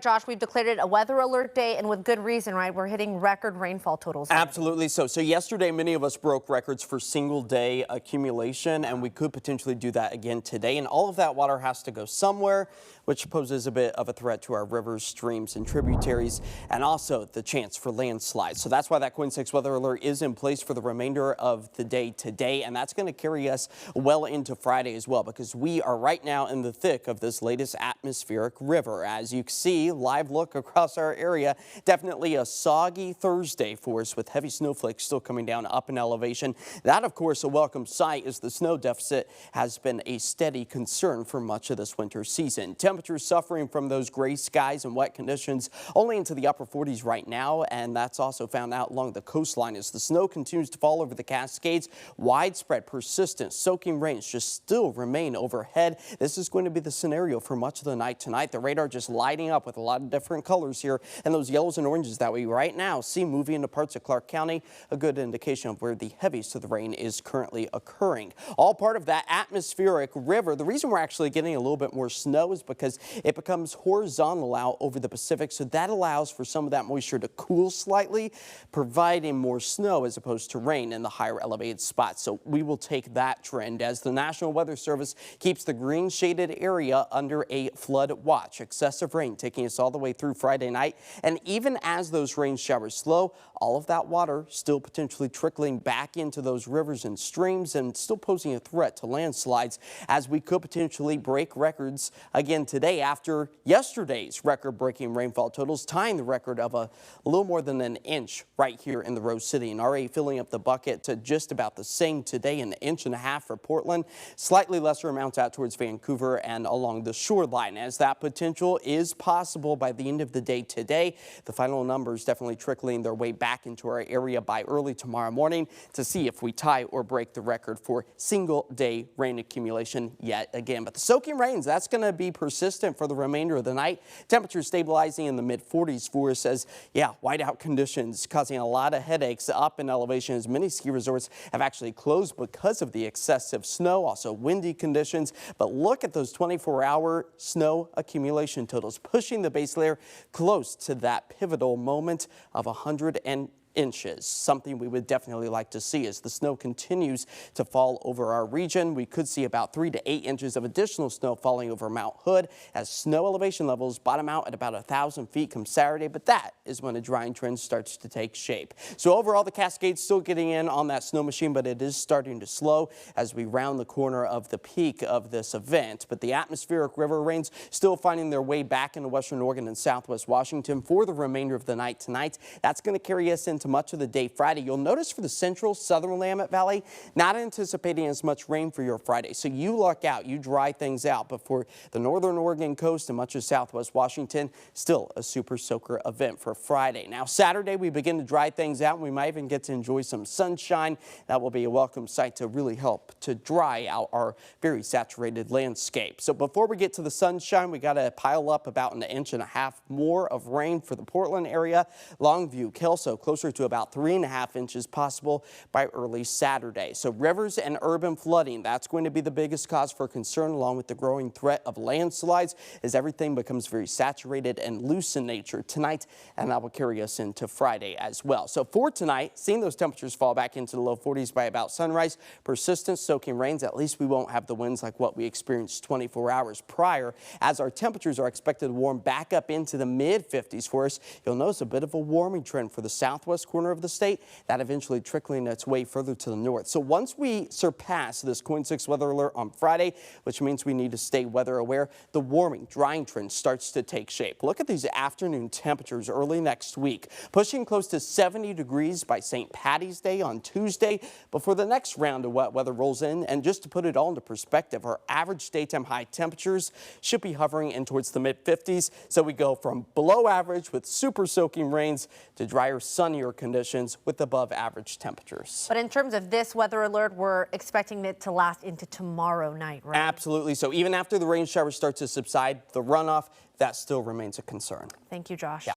right, Josh, we've declared it a weather alert day, and with good reason, right? We're hitting record rainfall totals. Absolutely so. So yesterday, many of us broke records for single day accumulation, and we could potentially do that again today. And all of that water has to go somewhere, which poses a bit of a threat to our rivers, streams, and tributaries, and also the chance for landslides. So that's why that KOIN 6 weather alert is in place for the remainder of the day today, and that's going to carry us well into Friday as well, because we are right now in the thick of this latest atmospheric river. As you can see, live look across our area, definitely a soggy Thursday for us with heavy snowflakes still coming down up in elevation. That, of course, a welcome sight as the snow deficit has been a steady concern for much of this winter season. Temperatures suffering from those gray skies and wet conditions only into the upper 40s right now, and that's also found out along the coastline as the snow continues to fall over the Cascades. Widespread, persistent, soaking rains just still remain overhead. This is going to be the scenario for much of the night tonight. The radar just lighting up with a lot of different colors here, and those yellows and oranges that we right now see moving into parts of Clark County, a good indication of where the heaviest of the rain is currently occurring. All part of that atmospheric river. The reason we're actually getting a little bit more snow is because it becomes horizontal out over the Pacific, so that allows for some of that moisture to cool slightly, providing more snow as opposed to rain in the higher elevated spots. So we will take that trend as the National Weather Service keeps the green shaded area under a flood watch. Excessive rain taking us all the way through Friday night, and even as those rain showers slow, all of that water still potentially trickling back into those rivers and streams and still posing a threat to landslides, as we could potentially break records again today after yesterday's record-breaking rainfall totals, tying the record of a little more than an inch right here in the Rose City, and already filling up the bucket to just about the same today, an inch and a half for Portland. Slightly lesser amounts out towards Vancouver and along the shoreline, as that potential is possible by the end of the day today. The final numbers definitely trickling their way back into our area by early tomorrow morning to see if we tie or break the record for single day rain accumulation yet again. But the soaking rains, that's going to be persistent for the remainder of the night. Temperatures stabilizing in the mid 40s for us as, whiteout conditions causing a lot of headaches up in elevation as many ski resorts have actually closed because of the excessive snow, also windy conditions. But look at those 24-hour snow accumulation totals, pushing the base layer close to that pivotal moment of 100 inches, something we would definitely like to see as the snow continues to fall over our region. We could see about 3 to 8 inches of additional snow falling over Mount Hood as snow elevation levels bottom out at about 1,000 feet come Saturday, but that is when a drying trend starts to take shape. So overall, the Cascades still getting in on that snow machine, but it is starting to slow as we round the corner of the peak of this event. But the atmospheric river rains still finding their way back into western Oregon and southwest Washington for the remainder of the night tonight. That's going to carry us into much of the day Friday. You'll notice for the central southern Willamette Valley, not anticipating as much rain for your Friday. So you luck out, you dry things out. But for the northern Oregon coast and much of southwest Washington, still a super soaker event for Friday. Now Saturday, we begin to dry things out. We might even get to enjoy some sunshine. That will be a welcome sight to really help to dry out our very saturated landscape. So before we get to the sunshine, we got to pile up about an inch and a half more of rain for the Portland area. Longview, Kelso, closer to about 3.5 inches possible by early Saturday. So rivers and urban flooding, that's going to be the biggest cause for concern, along with the growing threat of landslides as everything becomes very saturated and loose in nature tonight, and that will carry us into Friday as well. So for tonight, seeing those temperatures fall back into the low 40s by about sunrise, persistent soaking rains, at least we won't have the winds like what we experienced 24 hours prior, as our temperatures are expected to warm back up into the mid 50s for us. You'll notice a bit of a warming trend for the southwest corner of the state, that eventually trickling its way further to the north. So once we surpass this KOIN 6 weather alert on Friday, which means we need to stay weather aware, the warming, drying trend starts to take shape. Look at these afternoon temperatures early next week, pushing close to 70 degrees by St. Patty's Day on Tuesday before the next round of wet weather rolls in. And just to put it all into perspective, our average daytime high temperatures should be hovering in towards the mid 50s. So we go from below average with super soaking rains to drier, sunnier conditions with above average temperatures. But in terms of this weather alert, we're expecting it to last into tomorrow night, right? Absolutely. So even after the rain showers start to subside, the runoff, that still remains a concern. Thank you, Josh. Yeah.